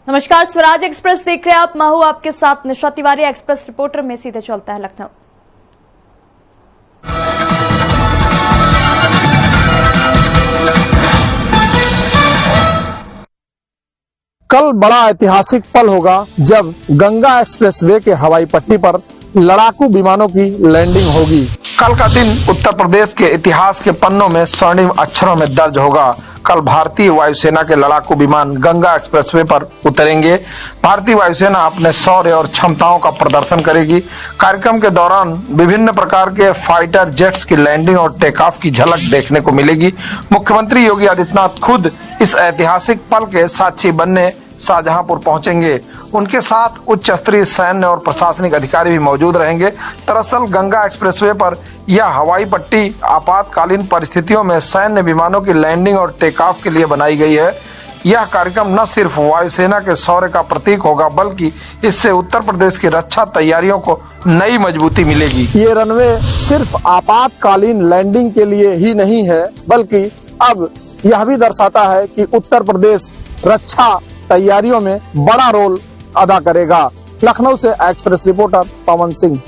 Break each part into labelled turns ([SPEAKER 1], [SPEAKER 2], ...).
[SPEAKER 1] नमस्कार, स्वराज एक्सप्रेस देख रहे हैं आप। मैं हूं आपके साथ निशा तिवारी। एक्सप्रेस रिपोर्टर में सीधे चलता है लखनऊ।
[SPEAKER 2] कल बड़ा ऐतिहासिक पल होगा जब गंगा एक्सप्रेसवे के हवाई पट्टी पर लड़ाकू विमानों की लैंडिंग होगी। कल का दिन उत्तर प्रदेश के इतिहास के पन्नों में स्वर्णिम अक्षरों में दर्ज होगा। कल भारतीय वायुसेना के लड़ाकू विमान गंगा एक्सप्रेसवे पर उतरेंगे। भारतीय वायुसेना अपने शौर्य और क्षमताओं का प्रदर्शन करेगी। कार्यक्रम के दौरान विभिन्न प्रकार के फाइटर जेट्स की लैंडिंग और टेक ऑफ की झलक देखने को मिलेगी। मुख्यमंत्री योगी आदित्यनाथ खुद इस ऐतिहासिक पल के साक्षी बनने शाहजहांपुर पहुंचेंगे। उनके साथ उच्च स्तरीय सैन्य और प्रशासनिक अधिकारी भी मौजूद रहेंगे। दरअसल गंगा एक्सप्रेसवे पर यह हवाई पट्टी आपातकालीन परिस्थितियों में सैन्य विमानों की लैंडिंग और टेक ऑफ के लिए बनाई गई है। यह कार्यक्रम न सिर्फ वायुसेना के शौर्य का प्रतीक होगा, बल्कि इससे उत्तर प्रदेश की रक्षा तैयारियों को नई मजबूती मिलेगी। ये रनवे सिर्फ आपातकालीन लैंडिंग के लिए ही नहीं है, बल्कि अब यह भी दर्शाता है कि उत्तर प्रदेश रक्षा तैयारियों में बड़ा रोल अदा करेगा। लखनऊ से एक्सप्रेस रिपोर्टर पवन सिंह।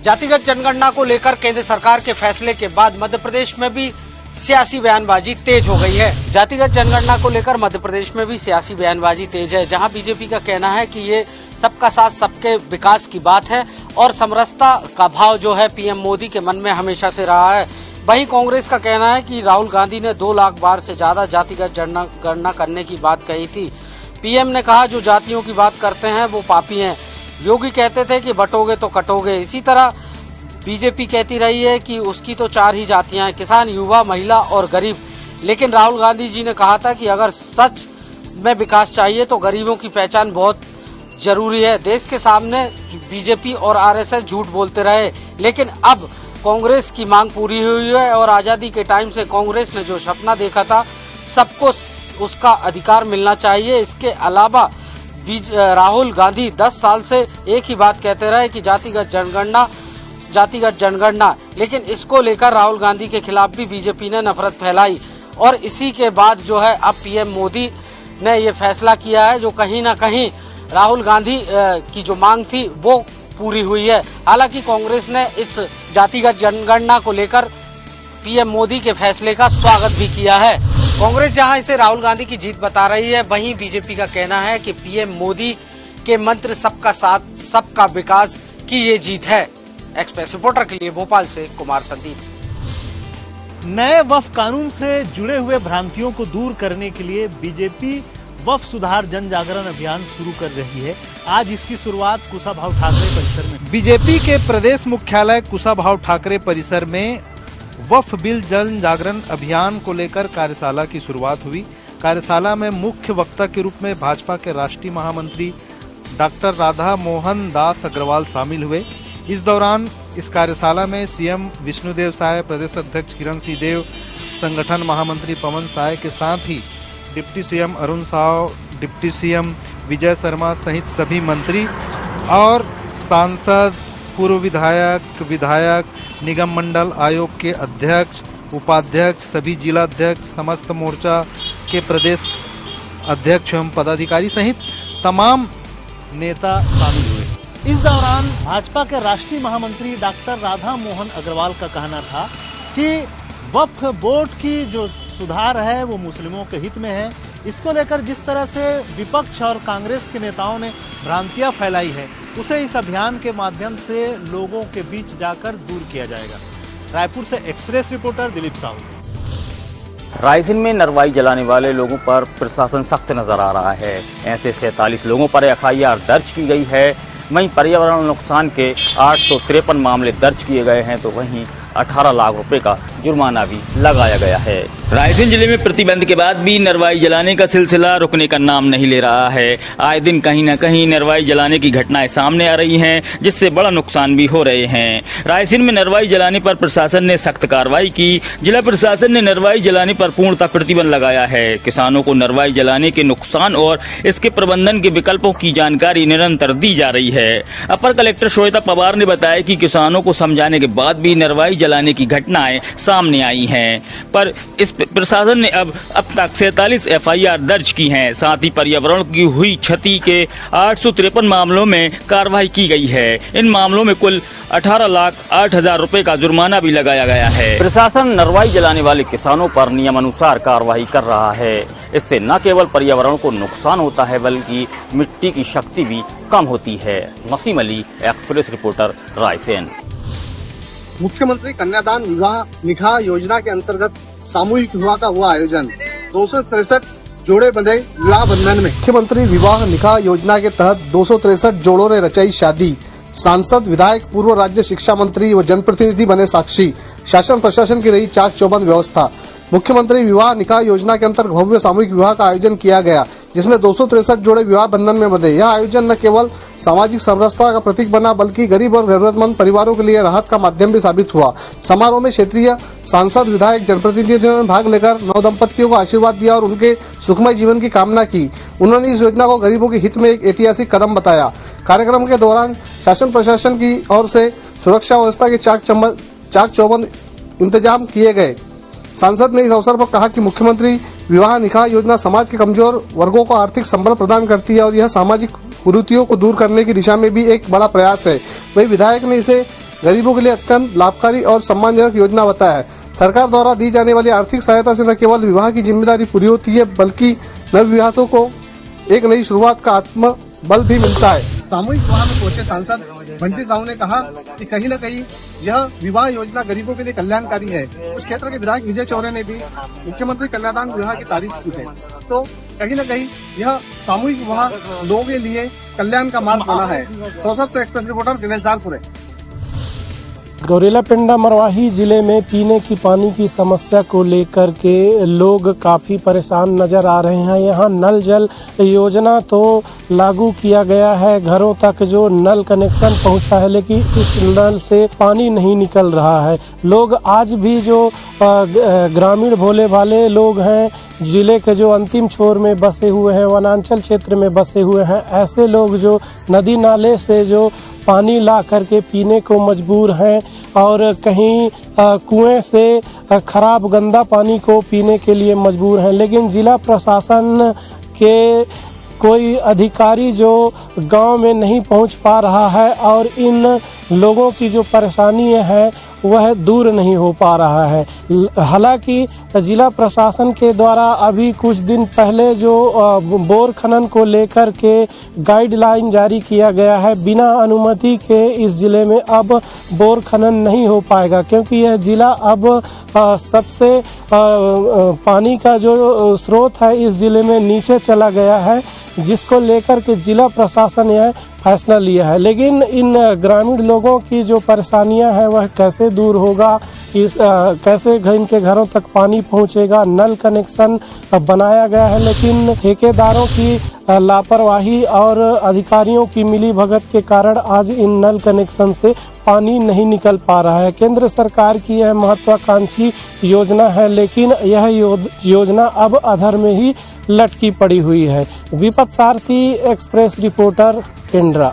[SPEAKER 3] जातिगत जनगणना को लेकर केंद्र सरकार के फैसले के बाद मध्य प्रदेश में भी सियासी बयानबाजी तेज हो गई है। जातिगत जनगणना को लेकर मध्य प्रदेश में भी सियासी बयानबाजी तेज है, जहां बीजेपी का कहना है कि ये सबका साथ सबके विकास की बात है और समरसता का भाव जो है पीएम मोदी के मन में हमेशा से रहा है। वहीं कांग्रेस का कहना है कि राहुल गांधी ने 2 लाख बार से ज्यादा जातिगत जनगणना करने की बात कही थी। पीएम ने कहा जो जातियों की बात करते हैं वो पापी हैं। योगी कहते थे कि बटोगे तो कटोगे। इसी तरह बीजेपी कहती रही है कि उसकी तो 4 ही जातियां हैं, किसान, युवा, महिला और गरीब। लेकिन राहुल गांधी जी ने कहा था कि अगर सच में विकास चाहिए तो गरीबों की पहचान बहुत जरूरी है। देश के सामने बीजेपी और आरएसएस झूठ बोलते रहे, लेकिन अब कांग्रेस की मांग पूरी हुई है और आजादी के टाइम से कांग्रेस ने जो सपना देखा था सबको उसका अधिकार मिलना चाहिए। इसके अलावा राहुल गांधी 10 साल से एक ही बात कहते रहे कि जातिगत जनगणना, लेकिन इसको लेकर राहुल गांधी के खिलाफ भी बीजेपी ने नफरत फैलाई और इसी के बाद जो है अब पीएम मोदी ने ये फैसला किया है, जो कहीं ना कहीं राहुल गांधी की जो मांग थी वो पूरी हुई है। हालांकि कांग्रेस ने इस जातिगत जनगणना को लेकर पीएम मोदी के फैसले का स्वागत भी किया है। कांग्रेस जहां इसे राहुल गांधी की जीत बता रही है, वहीं बीजेपी का कहना है कि पीएम मोदी के मंत्र सबका साथ सबका विकास की ये जीत है। एक्सप्रेस रिपोर्टर के लिए भोपाल से कुमार संदीप।
[SPEAKER 4] नए वक्फ कानून से जुड़े हुए भ्रांतियों को दूर करने के लिए बीजेपी वक्फ सुधार जन जागरण अभियान शुरू कर रही है। आज इसकी शुरुआत कुशाभाऊ ठाकरे परिसर में। बीजेपी के प्रदेश मुख्यालय कुशाभाऊ ठाकरे परिसर में वक्फ बिल जन जागरण अभियान को लेकर कार्यशाला की शुरुआत हुई। कार्यशाला में मुख्य वक्ता के रूप में भाजपा के राष्ट्रीय महामंत्री डॉक्टर राधा मोहन दास अग्रवाल शामिल हुए। इस दौरान इस कार्यशाला में सीएम विष्णुदेव साय, प्रदेश अध्यक्ष किरण सिंह देव, संगठन महामंत्री पवन साय के साथ ही deputy CM Arun Sao, deputy CM Vijay Sharma सहित सभी मंत्री और सांसद, पूर्व विधायक, निगम मंडल आयोग के अध्यक्ष, उपाध्यक्ष, सभी जिला अध्यक्ष, समस्त मोर्चा के प्रदेश अध्यक्ष एवं पदाधिकारी सहित तमाम नेता शामिल हुए। इस दौरान भाजपा के राष्ट्रीय महामंत्री डॉक्टर राधा मोहन अग्रवाल का कहना था कि वक्फ बोर्ड की जो सुधार है वो मुस्लिमों के हित में है। इसको लेकर जिस तरह से विपक्ष और कांग्रेस के नेताओं ने भ्रांतियां फैलाई है, उसे इस अभियान के माध्यम से लोगों के बीच जाकर दूर किया जाएगा। रायपुर से एक्सप्रेस रिपोर्टर दिलीप साहू।
[SPEAKER 5] रायसेन में नरवाई जलाने वाले लोगों पर प्रशासन सख्त नजर आ रहा है। ऐसे 47 लोगों पर एफआईआर दर्ज की गई है। वहीं पर्यावरण नुकसान के 853 मामले दर्ज किए गए हैं, तो वहीं 18 लाख रुपए का जुर्माना भी लगाया गया है। रायसेन जिले में प्रतिबंध के बाद भी नरवाई जलाने का सिलसिला रुकने का नाम नहीं ले रहा है। आए दिन कहीं न कहीं नरवाई जलाने की घटनाएं सामने आ रही हैं, जिससे बड़ा नुकसान भी हो रहे हैं। रायसेन में नरवाई जलाने पर प्रशासन ने सख्त कार्रवाई की। जिला प्रशासन ने नरवाई जलाने पर पूर्णतः प्रतिबंध लगाया है। किसानों को नरवाई जलाने के नुकसान और इसके प्रबंधन के विकल्पों की जानकारी निरंतर दी जा रही है। अपर कलेक्टर श्वेता पवार ने बताया कि किसानों को समझाने के बाद भी नरवाई जलाने की घटनाएं सामने आई हैं। पर इस प्रशासन ने अब तक 47 FIR दर्ज की हैं। साथ ही पर्यावरण की हुई क्षति के 853 मामलों में कार्रवाई की गई है। इन मामलों में कुल 18,08,000 रुपए का जुर्माना भी लगाया गया है। प्रशासन नरवाई जलाने वाले किसानों पर नियमानुसार कार्रवाई कर रहा है। इससे न केवल पर्यावरण को नुकसान होता है बल्कि मिट्टी की शक्ति भी कम होती है। Naseem Ali, express reporter, Raisen.
[SPEAKER 6] मुख्यमंत्री कन्यादान विवाह निकाह योजना के अंतर्गत सामूहिक विवाह का हुआ आयोजन। 263 जोड़े बंधे विवाह बंधन में। मुख्यमंत्री विवाह निकाह योजना के तहत 263 जोड़ों ने रचाई शादी। सांसद, विधायक, पूर्व राज्य शिक्षा मंत्री व जनप्रतिनिधि बने साक्षी। शासन प्रशासन की रही चाक चौबंद व्यवस्था। मुख्यमंत्री विवाह निकाह योजना के अंतर्गत भव्य सामूहिक विवाह का आयोजन किया गया, जिसमें 263 जोड़े विवाह बंधन में बंधे। यह आयोजन न केवल सामाजिक समरसता का प्रतीक बना बल्कि गरीब और जरूरतमंद परिवारों के लिए राहत का माध्यम भी साबित हुआ। समारोह में क्षेत्रीय सांसद, विधायक, जनप्रतिनिधियों ने भाग लेकर नवदंपतियों को आशीर्वाद दिया और उनके सुखमय जीवन की कामना की। उन्होंने इस योजना को गरीबों के हित में एक ऐतिहासिक कदम बताया। कार्यक्रम के दौरान शासन प्रशासन की ओर से सुरक्षा व्यवस्था के चाक चौबंद इंतजाम किए गए। सांसद ने इस अवसर पर कहा कि मुख्यमंत्री विवाह निकाह योजना समाज के कमजोर वर्गों को आर्थिक संबल प्रदान करती है और यह सामाजिक कुरीतियों को दूर करने की दिशा में भी एक बड़ा प्रयास है। वही विधायक ने इसे गरीबों के लिए अत्यंत लाभकारी और सम्मानजनक योजना बताया है। सरकार द्वारा दी जाने वाली आर्थिक सहायता से न केवल विवाह की जिम्मेदारी पूरी होती है बल्कि नवविवाहितों को एक नई शुरुआत का आत्मबल भी मिलता है। सामूहिक विवाह में पहुंचे सांसद बंटी साहू ने कहा कि कहीं न कहीं यह विवाह योजना गरीबों के लिए कल्याणकारी है। उस क्षेत्र के विधायक विजय चौरे ने भी मुख्यमंत्री कन्यादान विवाह की तारीफ की है। तो कहीं न कहीं यह सामूहिक विवाह लोगों के लिए कल्याण का मार्ग बना है। सौसर से एक्सप्रेस रिपोर्टर दिनेश दालपुरे।
[SPEAKER 7] गौरेला पेंडा मरवाही जिले में पीने की पानी की समस्या को लेकर के लोग काफ़ी परेशान नज़र आ रहे हैं। यहाँ नल जल योजना तो लागू किया गया है, घरों तक जो नल कनेक्शन पहुँचा है, लेकिन इस नल से पानी नहीं निकल रहा है। लोग आज भी जो ग्रामीण भोले भाले लोग हैं, जिले के जो अंतिम छोर में बसे हुए हैं, वनांचल क्षेत्र में बसे हुए हैं, ऐसे लोग जो नदी नाले से जो पानी ला करके पीने को मजबूर हैं और कहीं कुएं से खराब गंदा पानी को पीने के लिए मजबूर हैं। लेकिन जिला प्रशासन के कोई अधिकारी जो गांव में नहीं पहुंच पा रहा है और इन लोगों की जो परेशानी है वह दूर नहीं हो पा रहा है। हालांकि जिला प्रशासन के द्वारा अभी कुछ दिन पहले जो बोर खनन को लेकर के गाइडलाइन जारी किया गया है, बिना अनुमति के इस जिले में अब बोर खनन नहीं हो पाएगा, क्योंकि यह जिला अब सबसे पानी का जो स्रोत है इस जिले में नीचे चला गया है, जिसको लेकर के जिला प्रशासन यह फैसला लिया है। लेकिन इन ग्रामीण लोगों की जो परेशानियां हैं वह कैसे दूर होगा, कैसे इनके घरों तक पानी पहुंचेगा। नल कनेक्शन बनाया गया है, लेकिन ठेकेदारों की लापरवाही और अधिकारियों की मिलीभगत के कारण आज इन नल कनेक्शन से पानी नहीं निकल पा रहा है। केंद्र सरकार की यह महत्वाकांक्षी योजना है, लेकिन यह योजना अब अधर में ही लटकी पड़ी हुई है। विपत सारथी, एक्सप्रेस रिपोर्टर, पिंडरा।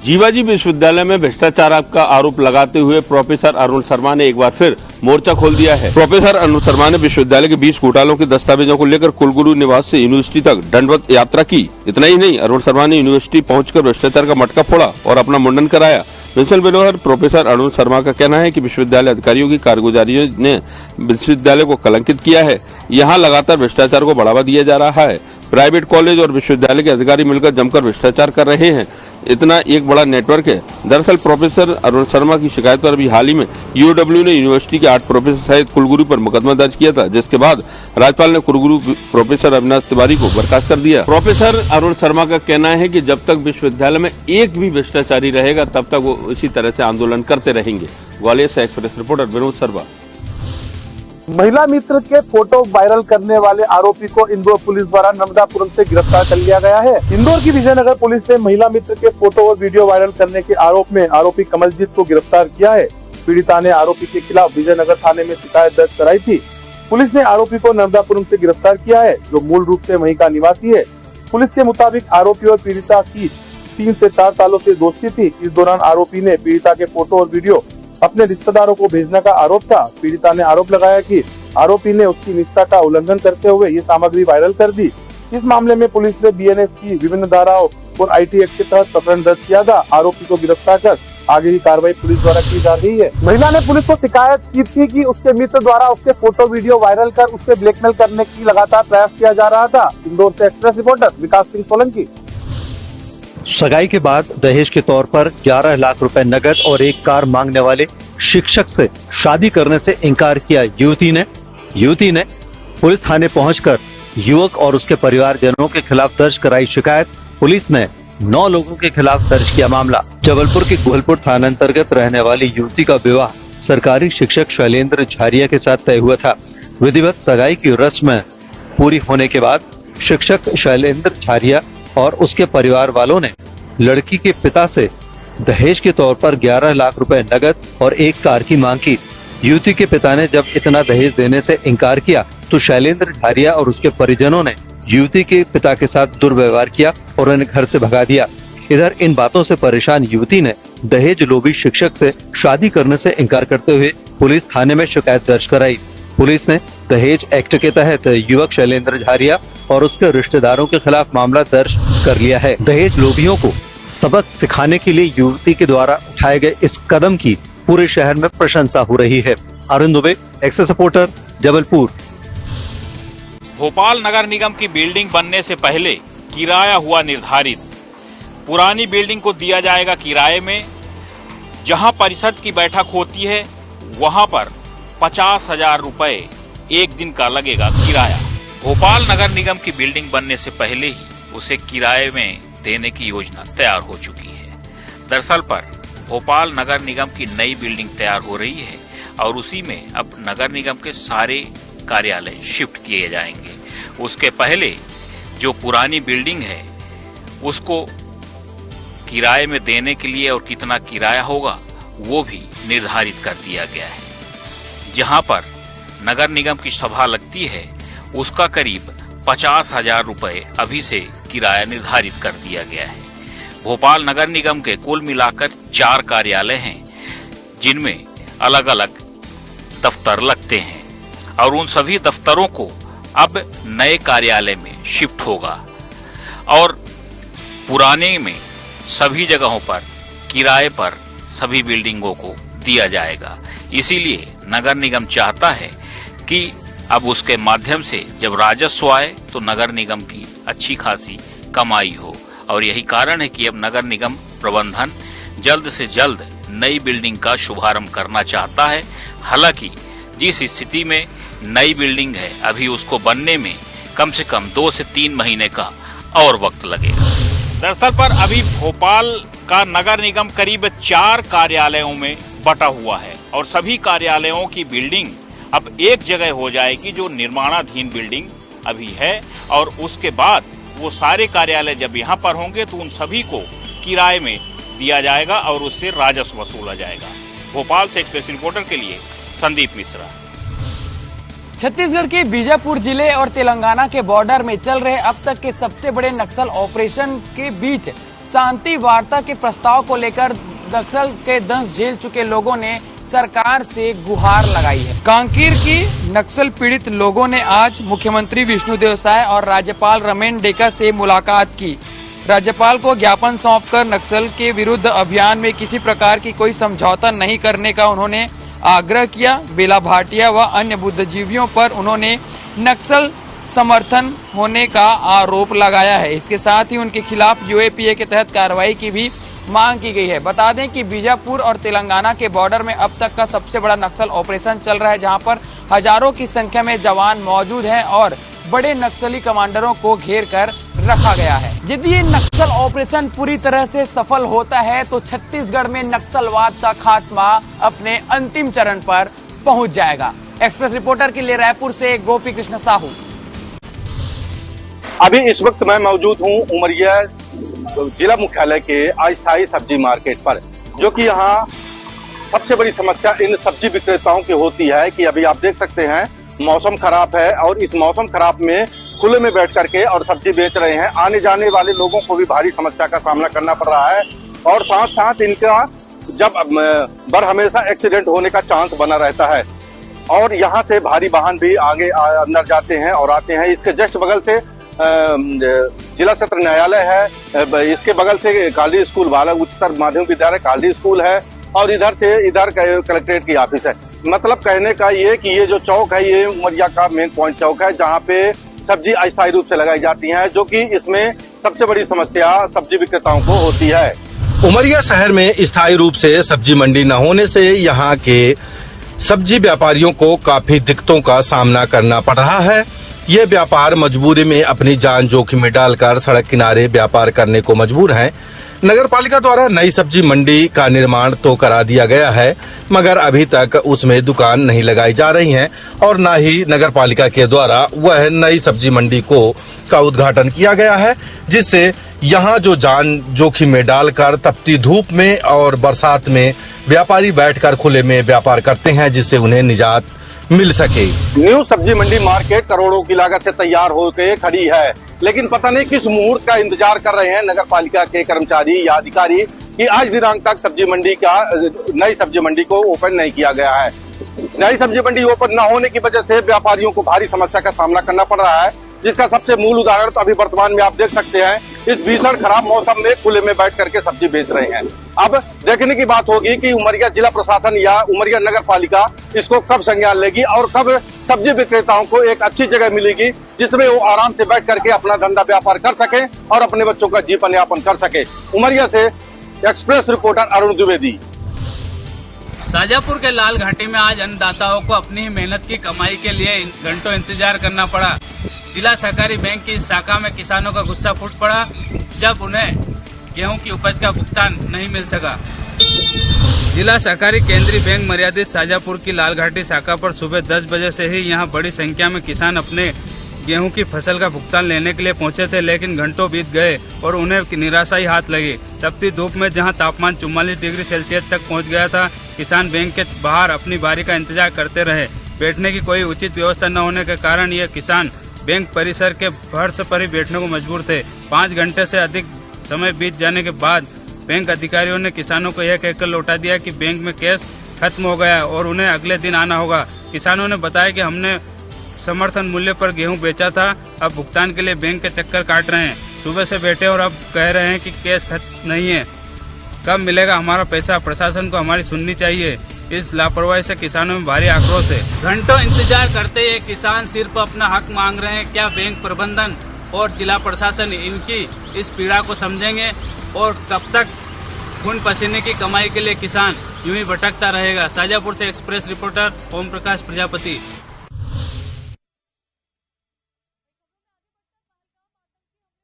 [SPEAKER 8] जीवाजी विश्वविद्यालय में भ्रष्टाचार का आरोप लगाते हुए प्रोफेसर अरुण शर्मा ने एक बार फिर मोर्चा खोल दिया है। प्रोफेसर अरुण शर्मा ने विश्वविद्यालय के 20 घोटालों के दस्तावेजों को लेकर कुलगुरु निवास से यूनिवर्सिटी तक दंडवत यात्रा की। इतना ही नहीं, अरुण शर्मा ने यूनिवर्सिटी पहुंचकर भ्रष्टाचार का मटका फोड़ा और अपना मुंडन कराया। प्रिंसिपल बेलोहर प्रोफेसर अरुण शर्मा का कहना है कि विश्वविद्यालय अधिकारियों की कारगुजारी ने विश्वविद्यालय को कलंकित किया है। यहाँ लगातार भ्रष्टाचार को बढ़ावा दिया जा रहा है। प्राइवेट कॉलेज और विश्वविद्यालय के अधिकारी मिलकर जमकर भ्रष्टाचार कर रहे हैं। इतना एक बड़ा नेटवर्क है। दरअसल प्रोफेसर अरुण शर्मा की शिकायत पर अभी हाल ही में यूडब्ल्यू ने यूनिवर्सिटी के 8 प्रोफेसर सहित कुलगुरु पर मुकदमा दर्ज किया था, जिसके बाद राज्यपाल ने कुलगुरु प्रोफेसर अविनाश तिवारी को बर्खास्त कर दिया। प्रोफेसर अरुण शर्मा का कहना है कि जब तक विश्वविद्यालय में एक भी भ्रष्टाचारी रहेगा तब तक वो इसी तरह से आंदोलन करते रहेंगे। ग्वालियर से एक्सप्रेस रिपोर्टर विनोद शर्मा।
[SPEAKER 2] महिला मित्र के फोटो वायरल करने वाले आरोपी को इंदौर पुलिस द्वारा नर्मदापुरम से गिरफ्तार कर लिया गया है। इंदौर की विजयनगर पुलिस ने महिला मित्र के फोटो और वीडियो वायरल करने के आरोप में आरोपी कमलजीत को गिरफ्तार किया है। पीड़िता ने आरोपी के खिलाफ विजयनगर थाने में शिकायत दर्ज कराई थी। पुलिस ने आरोपी को नर्मदापुरम से गिरफ्तार किया है, जो मूल रूप से वहीं का निवासी है। पुलिस के मुताबिक आरोपी और पीड़िता की 3 से 4 सालों से दोस्ती थी। इस दौरान आरोपी ने पीड़िता के फोटो और वीडियो
[SPEAKER 9] अपने रिश्तेदारों को भेजने का आरोप था। पीड़िता ने आरोप लगाया कि आरोपी ने उसकी निजता का उल्लंघन करते हुए ये सामग्री वायरल कर दी। इस मामले में पुलिस ने बीएनएस की विभिन्न धाराओं और आईटी एक्ट के तहत प्रकरण दर्ज किया था। आरोपी को गिरफ्तार कर आगे की कार्रवाई पुलिस द्वारा की जा रही है। महिला ने पुलिस को शिकायत की थी कि उसके मित्र द्वारा उसके फोटो वीडियो वायरल कर उससे ब्लैकमेल करने की लगातार प्रयास किया जा रहा था। इंदौर से एक्सप्रेस रिपोर्टर विकास सिंह सोलंकी।
[SPEAKER 10] सगाई के बाद दहेज के तौर पर 11 लाख रुपए नकद और एक कार मांगने वाले शिक्षक से शादी करने से इनकार किया युवती ने पुलिस थाने पहुंचकर युवक और उसके परिवारजनों के खिलाफ दर्ज कराई शिकायत। पुलिस ने 9 लोगों के खिलाफ दर्ज किया मामला। जबलपुर के गोहलपुर थाना अंतर्गत रहने वाली युवती का विवाह सरकारी शिक्षक शैलेंद्र झारिया के साथ तय हुआ था। विधिवत सगाई की रस्म पूरी होने के बाद शिक्षक शैलेंद्र झारिया और उसके परिवार वालों ने लड़की के पिता से दहेज के तौर पर 11 लाख रुपए नकद और एक कार की मांग की। युवती के पिता ने जब इतना दहेज देने से इनकार किया तो शैलेंद्र झारिया और उसके परिजनों ने युवती के पिता के साथ दुर्व्यवहार किया और उन्हें घर से भगा दिया। इधर इन बातों से परेशान युवती ने दहेज लोभी शिक्षक से शादी करने से इनकार करते हुए पुलिस थाने में शिकायत दर्ज कराई। पुलिस ने दहेज एक्ट के तहत युवक शैलेंद्र झारिया और उसके रिश्तेदारों के खिलाफ मामला दर्ज कर लिया है। दहेज लोभियों को सबक सिखाने के लिए युवती के द्वारा उठाए गए इस कदम की पूरे शहर में प्रशंसा हो रही है। Arun Dubey, access reporter, Jabalpur.
[SPEAKER 11] भोपाल नगर निगम की बिल्डिंग बनने से पहले किराया हुआ निर्धारित। पुरानी बिल्डिंग को दिया जाएगा किराए में। जहां परिषद की बैठक होती है वहां पर 50,000 रुपए एक दिन का लगेगा किराया। भोपाल नगर निगम की बिल्डिंग बनने से पहले ही उसे किराए में देने की योजना तैयार हो चुकी है। दरअसल पर भोपाल नगर निगम की नई बिल्डिंग तैयार हो रही है और उसी में अब नगर निगम के सारे कार्यालय शिफ्ट किए जाएंगे। उसके पहले जो पुरानी बिल्डिंग है उसको किराए में देने के लिए और कितना किराया होगा वो भी निर्धारित कर दिया गया है। जहां पर नगर निगम की सभा लगती है उसका करीब 50,000 रुपए अभी से किराया निर्धारित कर दिया गया है। भोपाल नगर निगम के कुल मिलाकर 4 कार्यालय हैं जिनमें अलग अलग दफ्तर लगते हैं और उन सभी दफ्तरों को अब नए कार्यालय में शिफ्ट होगा और पुराने में सभी जगहों पर किराए पर सभी बिल्डिंगों को दिया जाएगा। इसीलिए नगर निगम चाहता है कि अब उसके माध्यम से जब राजस्व आए तो नगर निगम की अच्छी खासी कमाई हो और यही कारण है कि अब नगर निगम प्रबंधन जल्द से जल्द नई बिल्डिंग का शुभारंभ करना चाहता है। हालांकि जिस स्थिति में नई बिल्डिंग है अभी उसको बनने में कम से कम 2 से 3 महीने का और वक्त लगेगा। दरअसल पर अभी भोपाल का नगर निगम करीब 4 कार्यालयों में बटा हुआ है और सभी कार्यालयों की बिल्डिंग अब एक जगह हो जाएगी जो निर्माणाधीन बिल्डिंग अभी है और उसके बाद वो सारे कार्यालय जब यहाँ पर होंगे तो उन सभी को किराए में दिया जाएगा और उससे राजस्व वसूला जाएगा। भोपाल से एक्सप्रेस रिपोर्टर के लिए संदीप मिश्रा।
[SPEAKER 3] छत्तीसगढ़ के बीजापुर जिले और तेलंगाना के बॉर्डर में चल रहे अब तक के सबसे बड़े नक्सल ऑपरेशन के बीच शांति वार्ता के प्रस्ताव को लेकर नक्सल के दंश झेल चुके लोगों ने सरकार से गुहार लगाई है। कांकेर की नक्सल पीड़ित लोगों ने आज मुख्यमंत्री विष्णुदेव साय और राज्यपाल रमेन डेका से मुलाकात की। राज्यपाल को ज्ञापन सौंपकर नक्सल के विरुद्ध अभियान में किसी प्रकार की कोई समझौता नहीं करने का उन्होंने आग्रह किया। बेला भाटिया व अन्य बुद्धिजीवियों पर उन्होंने नक्सल समर्थन होने का आरोप लगाया है। इसके साथ ही उनके खिलाफ यूएपीए के तहत कार्रवाई की भी मांग की गई है। बता दें कि बीजापुर और तेलंगाना के बॉर्डर में अब तक का सबसे बड़ा नक्सल ऑपरेशन चल रहा है, जहां पर हजारों की संख्या में जवान मौजूद हैं और बड़े नक्सली कमांडरों को घेर कर रखा गया है। यदि ये नक्सल ऑपरेशन पूरी तरह से सफल होता है तो छत्तीसगढ़ में नक्सलवाद का खात्मा अपने अंतिम चरण पर पहुंच जाएगा। एक्सप्रेस रिपोर्टर के लिए रायपुर से गोपी कृष्ण साहू।
[SPEAKER 12] अभी इस वक्त मैं मौजूद हूं उमरिया जिला मुख्यालय के अस्थायी सब्जी मार्केट पर, जो कि यहाँ सबसे बड़ी समस्या इन सब्जी विक्रेताओं की होती है कि अभी आप देख सकते हैं मौसम खराब है और इस मौसम खराब में खुले में बैठ करके और सब्जी बेच रहे हैं। आने जाने वाले लोगों को भी भारी समस्या का सामना करना पड़ रहा है और साथ साथ इनका जब बर हमेशा एक्सीडेंट होने का चांस बना रहता है और यहाँ से भारी वाहन भी आगे अंदर जाते हैं और आते हैं। इसके जस्ट बगल से जिला सत्र न्यायालय है, इसके बगल से कालरी स्कूल बालक उच्चतर माध्यमिक विद्यालय कालरी स्कूल है और इधर से इधर कलेक्ट्रेट की ऑफिस है। मतलब कहने का ये कि ये जो चौक है ये उमरिया का मेन पॉइंट चौक है जहाँ पे सब्जी अस्थायी रूप से लगाई जाती है, जो कि इसमें सबसे बड़ी समस्या सब्जी विक्रेताओं को होती है।
[SPEAKER 2] उमरिया शहर में स्थायी रूप से सब्जी मंडी न होने से यहाँ के सब्जी व्यापारियों को काफी दिक्कतों का सामना करना पड़ रहा है। ये व्यापार मजबूरी में अपनी जान जोखिम में डालकर सड़क किनारे व्यापार करने को मजबूर हैं। नगर पालिका द्वारा नई सब्जी मंडी का निर्माण तो करा दिया गया है, मगर अभी तक उसमें दुकान नहीं लगाई जा रही हैं और न ही नगर पालिका के द्वारा वह नई सब्जी मंडी का उद्घाटन किया गया है, जिससे यहाँ जो जान जोखिम में डालकर तपती धूप में और बरसात में व्यापारी बैठकर खुले में व्यापार करते हैं, जिससे उन्हें निजात मिल सके।
[SPEAKER 12] न्यू सब्जी मंडी मार्केट करोड़ों की लागत से तैयार होकर खड़ी है, लेकिन पता नहीं किस मुहूर्त का इंतजार कर रहे हैं नगर पालिका के कर्मचारी या अधिकारी कि आज दिनांक तक सब्जी मंडी नई सब्जी मंडी को ओपन नहीं किया गया है। नई सब्जी मंडी ओपन न होने की वजह से व्यापारियों को भारी समस्या का सामना करना पड़ रहा है, जिसका सबसे मूल उदाहरण तो अभी वर्तमान में आप देख सकते हैं। इस भीषण खराब मौसम में खुले में बैठ करके सब्जी बेच रहे हैं। अब देखने की बात होगी कि उमरिया जिला प्रशासन या उमरिया नगर पालिका इसको कब संज्ञान लेगी और कब सब्जी विक्रेताओं को एक अच्छी जगह मिलेगी जिसमें वो आराम से बैठ करके अपना धंधा व्यापार कर सके और अपने बच्चों का जीवन यापन कर सके। उमरिया से एक्सप्रेस रिपोर्टर अरुण द्विवेदी।
[SPEAKER 13] शाजापुर के लाल घाटी में आज अन्नदाताओं को अपनी ही मेहनत की कमाई के लिए घंटों इंतजार करना पड़ा। जिला सहकारी बैंक की इस शाखा में किसानों का गुस्सा फूट पड़ा जब उन्हें गेहूं की उपज का भुगतान नहीं मिल सका। जिला सहकारी केंद्रीय बैंक मर्यादित शाजापुर की लाल घाटी शाखा पर सुबह 10 बजे से ही यहां बड़ी संख्या में किसान अपने गेहूं की फसल का भुगतान लेने के लिए पहुंचे थे, लेकिन घंटों बीत गए और उन्हें निराशा ही हाथ लगी। तपती धूप में जहां तापमान 44 डिग्री सेल्सियस तक पहुंच गया था, किसान बैंक के बाहर अपनी बारी का इंतजार करते रहे। बैठने की कोई उचित व्यवस्था न होने के कारण ये किसान बैंक परिसर के फर्श पर ही बैठने को मजबूर थे। 5 घंटे से अधिक समय बीत जाने के बाद बैंक अधिकारियों ने किसानों को यह कहकर लौटा दिया कि बैंक में कैश खत्म हो गया और उन्हें अगले दिन आना होगा। किसानों ने बताया कि हमने समर्थन मूल्य पर गेहूं बेचा था, अब भुगतान के लिए बैंक के चक्कर काट रहे हैं। सुबह से बैठे और अब कह रहे हैं कि कैश खत्म नहीं है, कब मिलेगा हमारा पैसा? प्रशासन को हमारी सुननी चाहिए। इस लापरवाही से किसानों में भारी आक्रोश है। घंटों इंतजार करते ये किसान सिर्फ अपना हक मांग रहे हैं। क्या बैंक प्रबंधन और जिला प्रशासन इनकी इस पीड़ा को समझेंगे और कब तक खून पसीने की कमाई के लिए किसान यूं ही भटकता रहेगा? शाजापुर से एक्सप्रेस रिपोर्टर ओम प्रकाश प्रजापति।